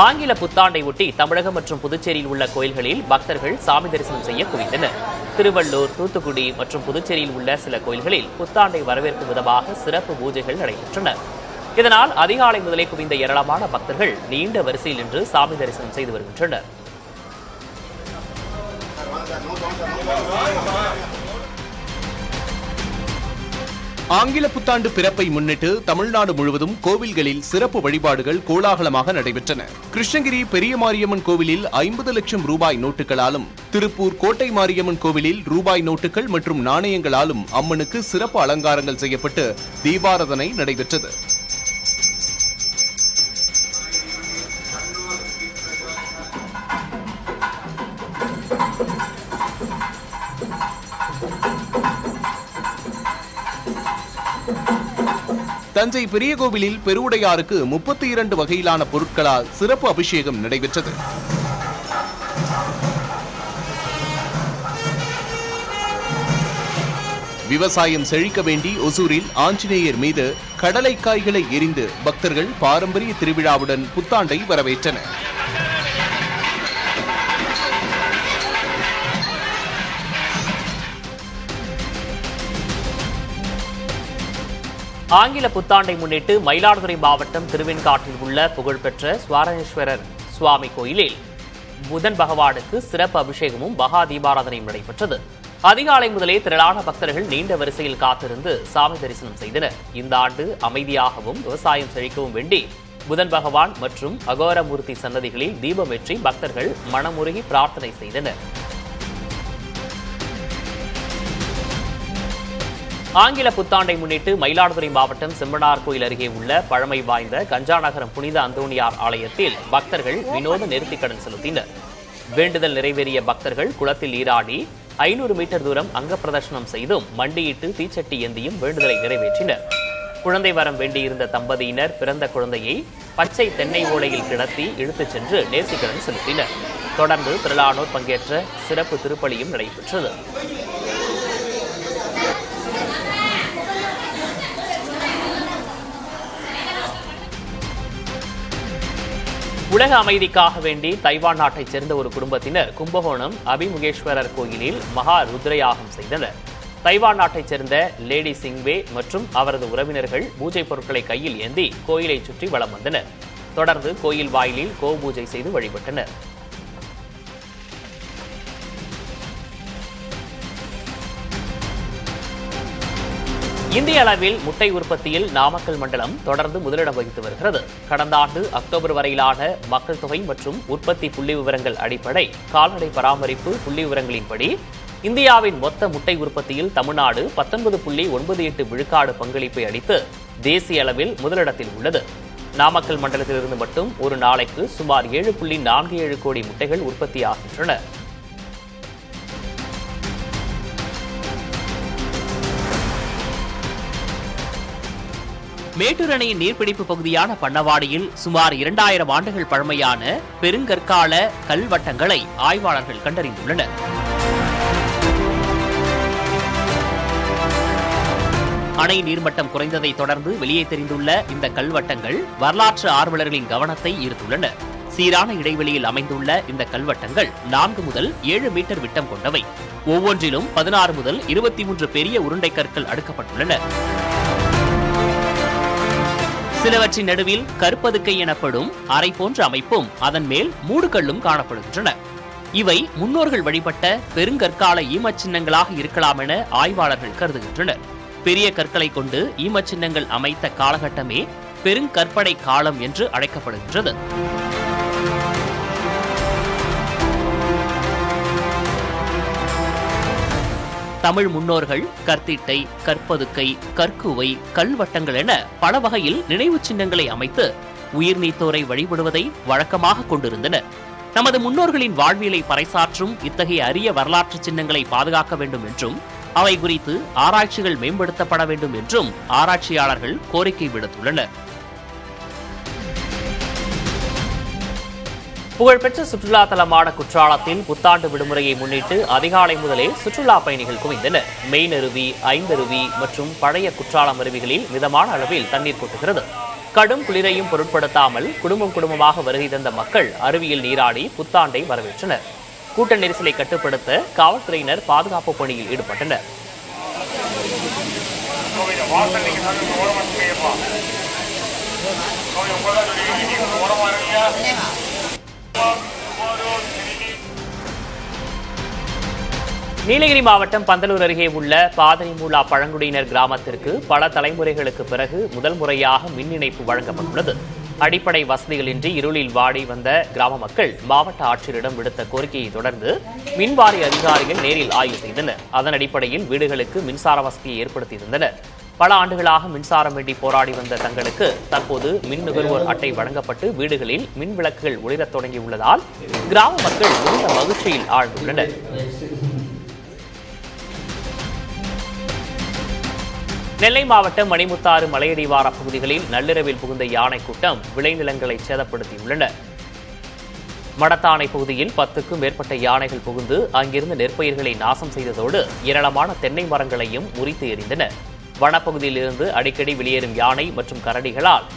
ஆங்கில புத்தாண்டை ஒட்டி தமிழகம் மற்றும் புதுச்சேரியில் உள்ள கோயில்களில் பக்தர்கள் சாமி தரிசனம் செய்ய குவிந்தனர். திருவள்ளூர், தூத்துக்குடி மற்றும் புதுச்சேரியில் உள்ள சில கோயில்களில் புத்தாண்டை வரவேற்கும் விதமாக சிறப்பு பூஜைகள் நடைபெற்றன. இதனால் அதிகாலை முதலே குவிந்த ஏராளமான பக்தர்கள் நீண்ட வரிசையில் நின்று சாமி தரிசனம் செய்து வருகின்றனர். ஆங்கில புத்தாண்டு பிறப்பை முன்னிட்டு தமிழ்நாடு முழுவதும் கோவில்களில் சிறப்பு வழிபாடுகள் கோலாகலமாக நடைபெற்றன. கிருஷ்ணகிரி பெரிய மாரியம்மன் கோவிலில் 50 லட்சம் ரூபாய் நோட்டுகளாலும், திருப்பூர் கோட்டை மாரியம்மன் கோவிலில் ரூபாய் நோட்டுகள் மற்றும் நாணயங்களாலும் அம்மனுக்கு சிறப்பு அலங்காரங்கள் செய்யப்பட்டு தீபாராதனை நடைபெற்றது. தஞ்சை பெரிய கோவிலில் பெருவுடையாருக்கு 32 வகையிலான பொருட்களால் சிறப்பு அபிஷேகம் நடைபெற்றது. விவசாயம் செழிக்க வேண்டி ஒசூரில் ஆஞ்சநேயர் மீது கடலைக்காய்களை எரிந்து பக்தர்கள் பாரம்பரிய திருவிழாவுடன் புத்தாண்டை வரவேற்றனர். ஆங்கில புத்தாண்டை முன்னிட்டு மயிலாடுதுறை மாவட்டம் திருவெண்காட்டில் உள்ள புகழ்பெற்ற சுவாரணேஸ்வரர் சுவாமி கோயிலில் புதன் பகவானுக்கு சிறப்பு அபிஷேகமும் மகா தீபாராதனையும் நடைபெற்றது. அதிகாலை முதலே திரளான பக்தர்கள் நீண்ட வரிசையில் காத்திருந்து சாமி தரிசனம் செய்தனர். இந்த ஆண்டு அமைதியாகவும் விவசாயம் செழிக்கவும் வேண்டி புதன் பகவான் மற்றும் அகோரமூர்த்தி சன்னதிகளில் தீபமேற்றி பக்தர்கள் மனமுருகி பிரார்த்தனை செய்தனர். ஆங்கில புத்தாண்டை முன்னிட்டு மயிலாடுதுறை மாவட்டம் செம்பனார் கோயில் அருகே உள்ள பழமை வாய்ந்த கஞ்சாநகரம் புனித அந்தோணியார் ஆலயத்தில் பக்தர்கள் வினோத நேர்த்திக்கடன் செலுத்தினர். வேண்டுதல் நிறைவேறிய பக்தர்கள் குளத்தில் நீராடி 500 மீட்டர் தூரம் அங்க பிரதர்ஷனம் செய்தும் மண்டியிட்டு தீச்சட்டி ஏந்தியும் வேண்டுதலை நிறைவேற்றினர். குழந்தை வரம் வேண்டியிருந்த தம்பதியினர் பிறந்த குழந்தையை பச்சை தென்னை ஓலையில் கிடத்தி இழுத்துச் சென்று நேர்த்திக்கடன் செலுத்தினர். தொடர்ந்து திரளானோர் பங்கேற்ற சிறப்பு திருப்பலியும் நடைபெற்றது. உலக அமைதிக்காக வேண்டி தைவான் நாட்டைச் சேர்ந்த ஒரு குடும்பத்தினர் கும்பகோணம் அபிமுகேஸ்வரர் கோயிலில் மகா ருத்ரயாகம் செய்தனர். தைவான் நாட்டைச் சேர்ந்த லேடி சிங்வே மற்றும் அவரது உறவினர்கள் பூஜை பொருட்களை கையில் ஏந்தி கோயிலை சுற்றி வலம் வந்தனர். தொடர்ந்து கோயில் வாயிலில் கோ பூஜை செய்து வழிபட்டனர். இந்திய அளவில் முட்டை உற்பத்தியில் நாமக்கல் மண்டலம் தொடர்ந்து முதலிடம் வகித்து வருகிறது. கடந்த ஆண்டு அக்டோபர் வரையிலான மக்கள் தொகை மற்றும் உற்பத்தி புள்ளி விவரங்கள் அடிப்படை கால்நடை பராமரிப்பு புள்ளி விவரங்களின்படி இந்தியாவின் மொத்த முட்டை உற்பத்தியில் தமிழ்நாடு 19.98 விழுக்காடு பங்களிப்பை அளித்து தேசிய அளவில் முதலிடத்தில் உள்ளது. நாமக்கல் மண்டலத்திலிருந்து மட்டும் ஒரு நாளைக்கு சுமார் 7.47 கோடி முட்டைகள் உற்பத்தியாகின்றன. மேட்டூர் அணையின் நீர்பிடிப்பு பகுதியான பண்ணவாடியில் சுமார் 2000 ஆண்டுகள் பழமையான பெருங்கற்கால கல்வட்டங்களை ஆய்வாளர்கள் கண்டறிந்துள்ளனர். அணை நீர்மட்டம் குறைந்ததை தொடர்ந்து வெளியே தெரிந்துள்ள இந்த கல்வட்டங்கள் வரலாற்று ஆர்வலர்களின் கவனத்தை ஈர்த்துள்ளன. சீரான இடைவெளியில் அமைந்துள்ள இந்த கல்வட்டங்கள் 4 முதல் 7 மீட்டர் விட்டம் கொண்டவை. ஒவ்வொன்றிலும் 16 முதல் 23 பெரிய உருண்டை கற்கள் அடுக்கப்பட்டுள்ளன. சிலவற்றின் நடுவில் கற்பதுக்கை எனப்படும் அறை போன்ற அமைப்பும் அதன் மேல் மூடுகல்லும் காணப்படுகின்றன. இவை முன்னோர்கள் வழிபட்ட பெருங்கற்கால ஈமச் சின்னங்களாக இருக்கலாம் என ஆய்வாளர்கள் கருதுகின்றனர். பெரிய கற்களை கொண்டு ஈமச் சின்னங்கள் அமைத்த காலகட்டமே பெருங்கற்படை காலம் என்று அழைக்கப்படுகின்றது. தமிழ் முன்னோர்கள் கற்திட்டை, கற்பதுக்கை, கற்குவை, கல்வட்டங்கள் என பல வகையில் நினைவு சின்னங்களை அமைத்து உயிர் நீத்தோரை வழிபடுவதை வழக்கமாக கொண்டிருந்தனர். நமது முன்னோர்களின் வாழ்வியலை பறைசாற்றும் இத்தகைய அரிய வரலாற்று சின்னங்களை பாதுகாக்க வேண்டும் என்றும் அவை குறித்து ஆராய்ச்சிகள் மேம்படுத்தப்பட வேண்டும் என்றும் ஆராய்ச்சியாளர்கள் கோரிக்கை விடுத்துள்ளனர். புகழ்பெற்ற சுற்றுலா தலமான குற்றாலத்தில் புத்தாண்டு விடுமுறையை முன்னிட்டு அதிகாலை முதலே சுற்றுலா பயணிகள் குவிந்தனர். மெயின் அருவி, ஐந்தருவி மற்றும் பழைய குற்றாலம் அருவிகளில் மிதமான அளவில் தண்ணீர் கொட்டுகிறது. கடும் குளிரையும் பொருட்படுத்தாமல் குடும்பமாக வருகை தந்த மக்கள் அருவியில் நீராடி புத்தாண்டை வரவேற்றனர். கூட்ட நெரிசலை கட்டுப்படுத்த காவல்துறையினர் பாதுகாப்பு பணியில் ஈடுபட்டனர். நீலகிரி மாவட்டம் பந்தலூர் அருகே உள்ள பாதரிமூலா பழங்குடியினர் கிராமத்திற்கு பல தலைமுறைகளுக்கு பிறகு முதல் முறையாக மின் இணைப்பு வழங்கப்பட்டுள்ளது. அடிப்படை வசதிகளின்றி இருளில் வாடி வந்த கிராம மக்கள் மாவட்ட ஆட்சியரிடம் விடுத்த கோரிக்கையை தொடர்ந்து மின்வாரிய அதிகாரிகள் நேரில் ஆய்வு செய்தனர். அதன் அடிப்படையில் வீடுகளுக்கு மின்சார வசதியை ஏற்படுத்தியிருந்தனர். பல ஆண்டுகளாக மின்சாரம் வேண்டி போராடி வந்த தங்களுக்கு தற்போது மின் நுகர்வோர் அட்டை வழங்கப்பட்டு வீடுகளில் மின் விளக்குகள் ஒளிரத் தொடங்கியுள்ளதால் கிராம மக்கள் மிகுந்த மகிழ்ச்சியில் ஆழ்ந்துள்ளனர். நெல்லை மாவட்டம் மணிமுத்தாறு மலையடிவார பகுதிகளில் நள்ளிரவில் புகுந்த யானை கூட்டம் விளைநிலங்களை சேதப்படுத்தியுள்ளன. மடத்தானை பகுதியில் 10க்கும் மேற்பட்ட யானைகள் புகுந்து அங்கிருந்த நெற்பயிர்களை நாசம் செய்ததோடு ஏராளமான தென்னை மரங்களையும் முறித்து எறிந்தன. வனப்பகுதியில் இருந்து அடிக்கடி வெளியேறும் யானை மற்றும் கரடிகளால்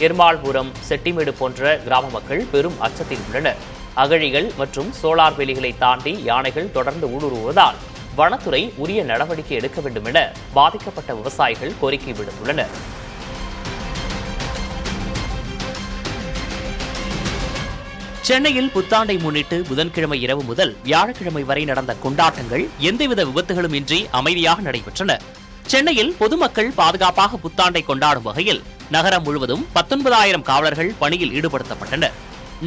எர்மாள்புரம், செட்டிமேடு போன்ற கிராம மக்கள் பெரும் அச்சத்தில் உள்ளனர். அகழிகள் மற்றும் சோலார் வேலிகளை தாண்டி யானைகள் தொடர்ந்து ஊடுருவுவதால் வனத்துறை உரிய நடவடிக்கை எடுக்க வேண்டும் என பாதிக்கப்பட்ட விவசாயிகள் கோரிக்கை விடுத்துள்ளனர். சென்னையில் புத்தாண்டை முன்னிட்டு புதன்கிழமை இரவு முதல் வியாழக்கிழமை வரை நடந்த கொண்டாட்டங்கள் எந்தவித விபத்துகளும் இன்றி அமைதியாக நடைபெற்றன. சென்னையில் பொதுமக்கள் பாதுகாப்பாக புத்தாண்டை கொண்டாடும் வகையில் நகரம் முழுவதும் 19,000 காவலர்கள் பணியில் ஈடுபடுத்தப்பட்டனர்.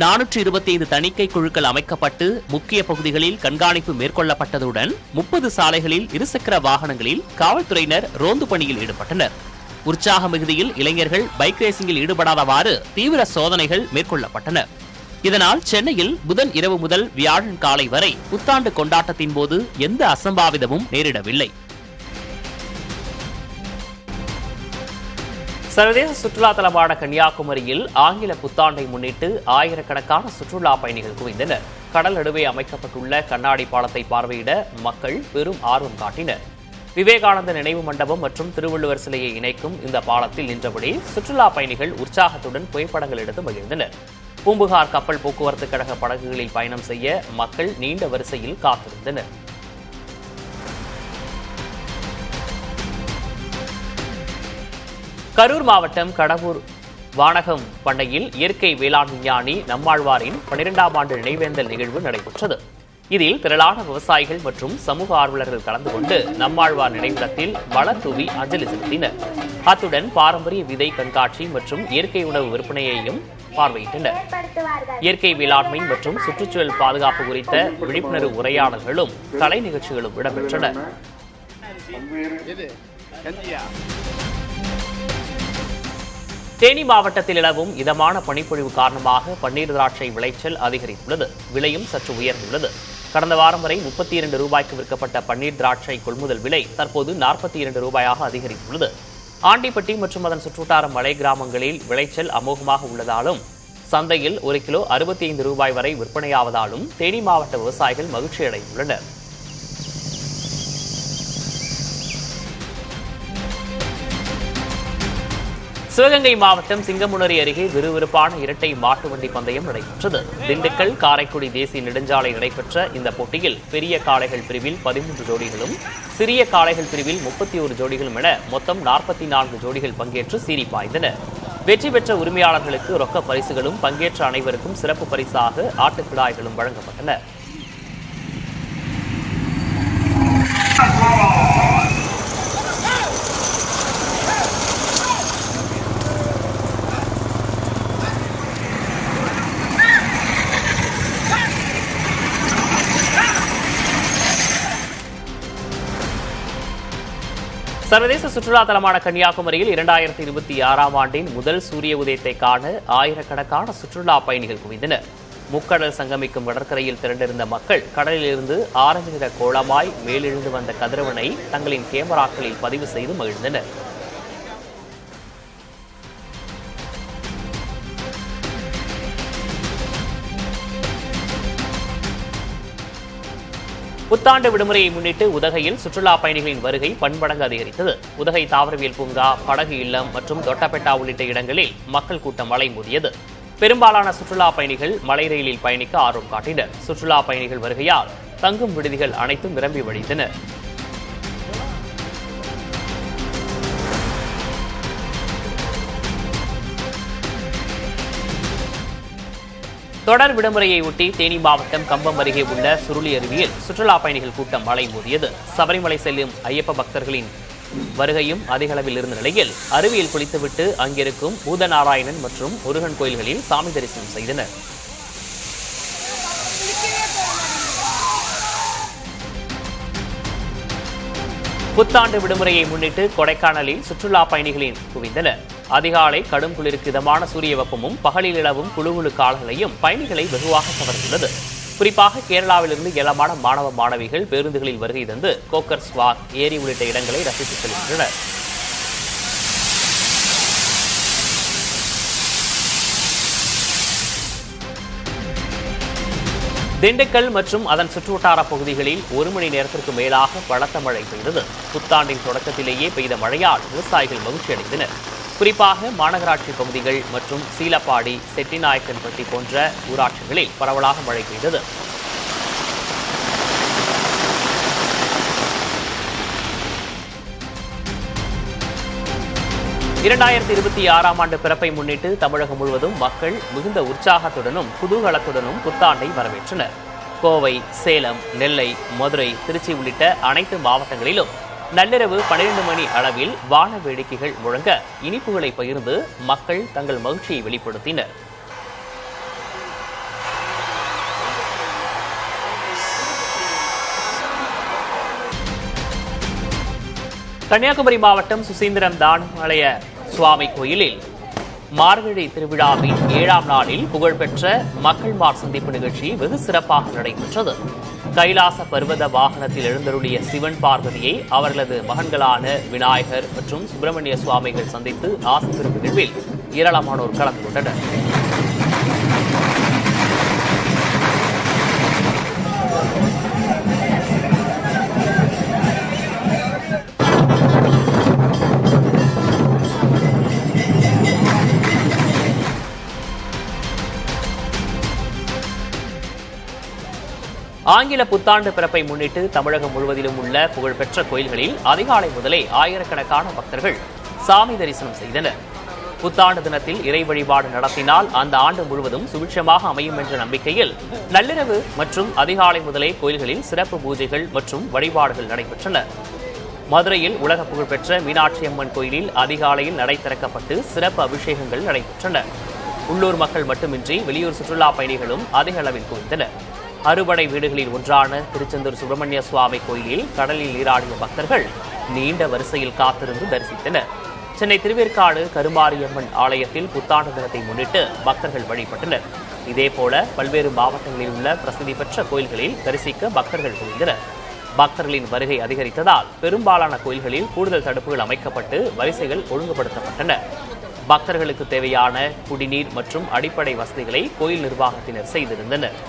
425 தணிக்கை குழுக்கள் அமைக்கப்பட்டு முக்கிய பகுதிகளில் கண்காணிப்பு மேற்கொள்ளப்பட்டதுடன் 30 சாலைகளில் இருசக்கர வாகனங்களில் காவல்துறையினர் ரோந்து பணியில் ஈடுபட்டனர். உற்சாக மிகுதியில் இளைஞர்கள் பைக் ரேசிங்கில் ஈடுபடாதவாறு தீவிர சோதனைகள் மேற்கொள்ளப்பட்டன. இதனால் சென்னையில் புதன் இரவு முதல் வியாழன் காலை வரை புத்தாண்டு கொண்டாட்டத்தின் போது எந்த அசம்பாவிதமும் நேரிடவில்லை. சர்வதேச சுற்றுலா தலமான கன்னியாகுமரியில் ஆங்கில புத்தாண்டை முன்னிட்டு ஆயிரக்கணக்கான சுற்றுலா பயணிகள் குவிந்தனர். கடல் நடுவே அமைக்கப்பட்டுள்ள கண்ணாடி பாலத்தை பார்வையிட மக்கள் பெரும் ஆர்வம் காட்டினர். விவேகானந்த நினைவு மண்டபம் மற்றும் திருவள்ளுவர் சிலையை இணைக்கும் இந்த பாலத்தில் நின்றபடி சுற்றுலா பயணிகள் உற்சாகத்துடன் புகைப்படங்கள் எடுத்து மகிழ்ந்தனர். பூம்புகார் கப்பல் போக்குவரத்து கழக படகுகளில் பயணம் செய்ய மக்கள் நீண்ட வரிசையில் காத்திருந்தனர். கரூர் மாவட்டம் கடவூர் வானகம் பண்ணையில் இயற்கை வேளாண் விஞ்ஞானி நம்மாழ்வாரின் 12ஆம் ஆண்டு நினைவேந்தல் நிகழ்வு நடைபெற்றது. இதில் திரளான விவசாயிகள் மற்றும் சமூக ஆர்வலர்கள் கலந்து கொண்டு நம்மாழ்வார் நினைவிடத்தில் மலர் தூவி அஞ்சலி செலுத்தினர். அத்துடன் பாரம்பரிய விதை கண்காட்சி மற்றும் இயற்கை உணவு விற்பனையையும் பார்வையிட்டனர். இயற்கை வேளாண்மை மற்றும் சுற்றுச்சூழல் பாதுகாப்பு குறித்த விழிப்புணர்வு உரையாடல்களும் கலை நிகழ்ச்சிகளும் இடம்பெற்றன. தேனி மாவட்டத்தில் நிலவும் இதமான பனிப்பொழிவு காரணமாக பன்னீர் திராட்சை விளைச்சல் அதிகரித்துள்ளது. விலையும் சற்று உயர்ந்துள்ளது. கடந்த வாரம் வரை 32 ரூபாய்க்கு விற்கப்பட்ட பன்னீர் திராட்சை கொள்முதல் விலை தற்போது 42 ரூபாயாக அதிகரித்துள்ளது. ஆண்டிப்பட்டி மற்றும் அதன் சுற்றுவட்டார மலை கிராமங்களில் விளைச்சல் அமோகமாக உள்ளதாலும் சந்தையில் 1 கிலோ 65 ரூபாய் வரை விற்பனையாவதாலும் தேனி மாவட்ட விவசாயிகள் மகிழ்ச்சியடைந்துள்ளனர். சிவகங்கை மாவட்டம் சிங்கமுனரி அருகே விறுவிறுப்பான இரட்டை மாட்டு வண்டி பந்தயம் நடைபெற்றது. திண்டுக்கல் காரைக்குடி தேசிய நெடுஞ்சாலை நடைபெற்ற இந்த போட்டியில் பெரிய காளைகள் பிரிவில் 13 ஜோடிகளும் சிறிய காளைகள் பிரிவில் 31 ஜோடிகளும் என மொத்தம் 44 ஜோடிகள் பங்கேற்று சீறி பாய்ந்தன. வெற்றி பெற்ற உரிமையாளர்களுக்கு ரொக்க பரிசுகளும் பங்கேற்ற அனைவருக்கும் சிறப்பு பரிசாக ஆட்டுக்கிடாய்களும் வழங்கப்பட்டன. சர்வதேச சுற்றுலா தலமான கன்னியாகுமரியில் 2026ஆம் ஆண்டின் முதல் சூரிய உதயத்தை காண ஆயிரக்கணக்கான சுற்றுலா பயணிகள் குவிந்தனர். முக்கடல் சங்கமிக்கும் கடற்கரையில் திரண்டிருந்த மக்கள் கடலிலிருந்து ஆரஞ்சு நிற கோலமாய் மேலெழுந்து வந்த கதிரவனை தங்களின் கேமராக்களில் பதிவு செய்து மகிழ்ந்தனர். புத்தாண்டு விடுமுறையை முன்னிட்டு உதகையில் சுற்றுலா பயணிகளின் வருகை பன்மடங்கு அதிகரித்தது. உதகை தாவரவியல் பூங்கா, படகு இல்லம் மற்றும் தொட்டபெட்டா உள்ளிட்ட இடங்களில் மக்கள் கூட்டம் அலைமோதியது. பெரும்பாலான சுற்றுலா பயணிகள் மலை ரயிலில் பயணிக்க ஆர்வம் காட்டினர். சுற்றுலா பயணிகள் வருகையால் தங்கும் விடுதிகள் அனைத்தும் நிரம்பி வழிந்தன. தொடர் விடுமுறையை ஒட்டி தேனி மாவட்டம் கம்பம் அருகே உள்ள சுருளி அருவியில் சுற்றுலா பயணிகள் கூட்டம் அலைமோதியது. சபரிமலை செல்லும் ஐயப்ப பக்தர்களின் வருகையும் அதிக அளவில் இருந்த நிலையில் அருவியில் குளித்துவிட்டு அங்கிருக்கும் பூதநாராயணன் மற்றும் முருகன் கோயில்களில் சாமி தரிசனம் செய்தனர். புத்தாண்டு விடுமுறையை முன்னிட்டு கொடைக்கானலில் சுற்றுலா பயணிகளின் குவிந்தனர். அதிகாலை கடும் குளிருக்கு இதமான சூரிய வெப்பமும் பகலில் நிலவும் குளுகுளு காலநிலையும் பயணிகளை வெகுவாக கவர்ந்துள்ளது. குறிப்பாக கேரளாவிலிருந்து ஏராளமான மாணவ மாணவிகள் பேருந்துகளில் வருகை தந்து கோக்கர் ஸ்வாக், ஏரி உள்ளிட்ட இடங்களை ரசித்து செல்கின்றனர். திண்டுக்கல் மற்றும் அதன் சுற்றுவட்டார பகுதிகளில் 1 மணி நேரத்திற்கு மேலாக பலத்த மழை பெய்தது. புத்தாண்டின் தொடக்கத்திலேயே பெய்த மழையால் விவசாயிகள் மகிழ்ச்சி அடைந்தனர். குறிப்பாக மாநகராட்சி பகுதிகள் மற்றும் சீலப்பாடி, செட்டிநாயக்கன்பட்டி போன்ற ஊராட்சிகளில் பரவலாக மழை பெய்தது. ஆண்டு பிறப்பை முன்னிட்டு தமிழகம் முழுவதும் மக்கள் மிகுந்த உற்சாகத்துடனும் குதூகலத்துடனும் புத்தாண்டை வரவேற்றனர். கோவை, சேலம், நெல்லை, மதுரை, திருச்சி உள்ளிட்ட அனைத்து மாவட்டங்களிலும் நள்ளிரவு 12 மணி அளவில் வான வேடிக்கைகள் முழங்க இனிப்புகளை பகிர்ந்து மக்கள் தங்கள் மகிழ்ச்சியை வெளிப்படுத்தினர். கன்னியாகுமரி மாவட்டம் சுசீந்திரம் தானுமலைய சுவாமி கோயிலில் மார்கழி திருவிழாவின் 7ஆம் நாளில் புகழ்பெற்ற மக்கள்மார் சந்திப்பு நிகழ்ச்சி வெகு சிறப்பாக நடைபெற்றது. கைலாச பர்வத வாகனத்தில் எழுந்தருளிய சிவன் பார்வதியை அவர்களது மகன்களான விநாயகர் மற்றும் சுப்பிரமணிய சுவாமிகள் சந்தித்து ஆசி பெறும் நிகழ்வில் ஏராளமானோர் கலந்து கொண்டனர். ஆங்கில புத்தாண்டு பிறப்பை முன்னிட்டு தமிழகம் முழுவதிலும் உள்ள புகழ்பெற்ற கோயில்களில் அதிகாலை முதலே ஆயிரக்கணக்கான பக்தர்கள் சாமி தரிசனம் செய்தனர். புத்தாண்டு தினத்தில் இறை வழிபாடு நடத்தினால் அந்த ஆண்டு முழுவதும் சுபிட்சமாக அமையும் என்ற நம்பிக்கையில் நள்ளிரவு மற்றும் அதிகாலை முதலே கோயில்களில் சிறப்பு பூஜைகள் மற்றும் வழிபாடுகள் நடைபெற்றன. மதுரையில் உலக புகழ்பெற்ற மீனாட்சி அம்மன் கோயிலில் அதிகாலையில் நடை திறக்கப்பட்டு சிறப்பு அபிஷேகங்கள் நடைபெற்றன. உள்ளூர் மக்கள் மட்டுமின்றி வெளியூர் சுற்றுலா பயணிகளும் அதிக அளவில் குவிந்தனர். அறுபடை வீடுகளில் ஒன்றான திருச்செந்தூர் சுப்பிரமணிய சுவாமி கோயிலில் கடலில் நீராடிய பக்தர்கள் நீண்ட வரிசையில் காத்திருந்து தரிசித்தனர். சென்னை திருவேற்காடு கருமாரியம்மன் ஆலயத்தில் புத்தாண்டு தினத்தை முன்னிட்டு பக்தர்கள் வழிபட்டனர். இதேபோல பல்வேறு மாவட்டங்களில் உள்ள பிரசித்தி பெற்ற கோயில்களில் தரிசிக்க பக்தர்கள் குவிந்தனர். பக்தர்களின் வருகை அதிகரித்ததால் பெரும்பாலான கோயில்களில் கூடுதல் தடுப்புகள் அமைக்கப்பட்டு வரிசைகள் ஒழுங்குபடுத்தப்பட்டன. பக்தர்களுக்கு தேவையான குடிநீர் மற்றும் அடிப்படை வசதிகளை கோயில் நிர்வாகத்தினர் செய்திருந்தனர்.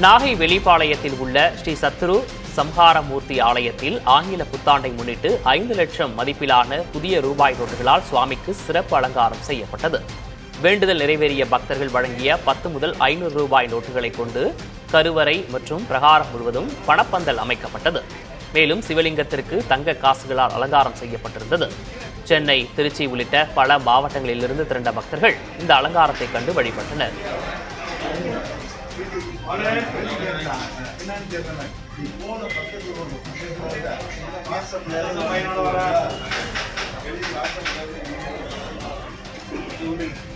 நாகை வெளிப்பாளையத்தில் உள்ள ஸ்ரீ சத்ரு சம்ஹாரமூர்த்தி ஆலயத்தில் ஆங்கில புத்தாண்டை முன்னிட்டு 5 லட்சம் மதிப்பிலான புதிய ரூபாய் நோட்டுகளால் சுவாமிக்கு சிறப்பு அலங்காரம் செய்யப்பட்டது. வேண்டுதல் நிறைவேறிய பக்தர்கள் வழங்கிய 10 முதல் 500 ரூபாய் நோட்டுகளை கொண்டு கருவறை மற்றும் பிரகாரம் முழுவதும் பணப்பந்தல் அமைக்கப்பட்டது. மேலும் சிவலிங்கத்திற்கு தங்க காசுகளால் அலங்காரம் செய்யப்பட்டிருந்தது. சென்னை, திருச்சி உள்ளிட்ட பல மாவட்டங்களிலிருந்து திரண்ட பக்தர்கள் இந்த அலங்காரத்தை கண்டு வழிபட்டனர். Thank you.